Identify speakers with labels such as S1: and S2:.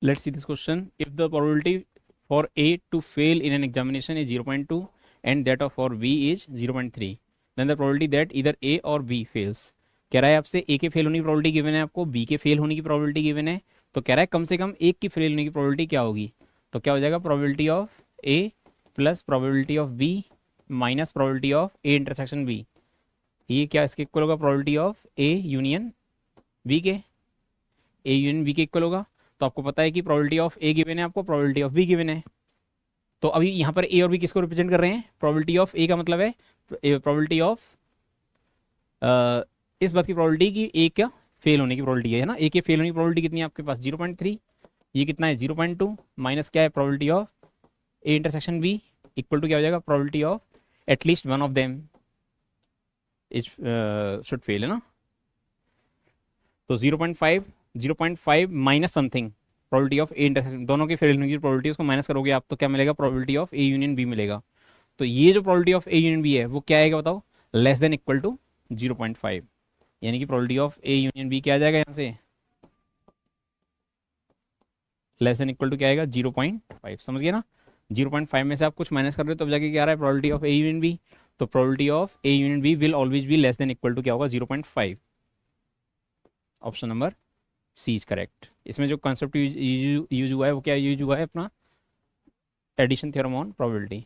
S1: Let's see this question. If the probability for A to fail in an examination is 0.2 and that of for B is 0.3, then the probability that either A और B fails. कह रहा है आपसे A के fail होने की probability given है, आपको B के फेल होने की प्रोबेबिलिटी गिवन है, तो कह रहा है कम से कम एक की फेल होने की प्रोबेबिलिटी क्या होगी. तो क्या हो जाएगा, probability of A plus probability of B minus probability of A intersection B. ये क्या इसके इक्वल होगा, probability of A union B के. A यूनियन B के इक्वल होगा. तो आपको पता है कि प्रोबेबिलिटी ऑफ ए गिवन है, आपको प्रोबेबिलिटी ऑफ बी गिवन है. तो अभी यहाँ पर ए और बी किसको रिप्रेजेंट कर रहे हैं, प्रोबेबिलिटी ऑफ ए का मतलब है प्रोबेबिलिटी ऑफ इस बात की प्रोबेबिलिटी कि ए का फेल होने की प्रोबेबिलिटी है ना. ए के फेल होने की प्रोबेबिलिटी कितनी है आपके पास, 0.3. ये कितना है, 0.2 माइनस क्या है, probability of A intersection B equal to क्या हो जाएगा, probability of at least one of them is should fail, है ना. तो 0.5 minus something probability of A intersection, दोनों के फेल होने की प्रोबेबिलिटी उसको माइनस करोगे आप, तो क्या मिलेगा, probability of A union B मिलेगा. तो ये जो probability of A union B है वो क्या आएगा बताओ, लेस देन इक्वल टू 0.5. यानी कि probability of A union B क्या आ जाएगा यहाँ से, लेस देन इक्वल टू क्या आएगा, 0.5. समझ गए ना. 0.5 में से आप कुछ माइनस कर रहे हो तब जाके क्या आ रहा है, probability of A union B. तो probability of A union B will always be less than equal to क्या होगा, 0.5. Option number C is correct. इसमें जो कॉन्सेप्ट यूज हुआ है वो क्या यूज हुआ है, अपना एडिशन थ्योरम ऑन प्रोबेबिलिटी.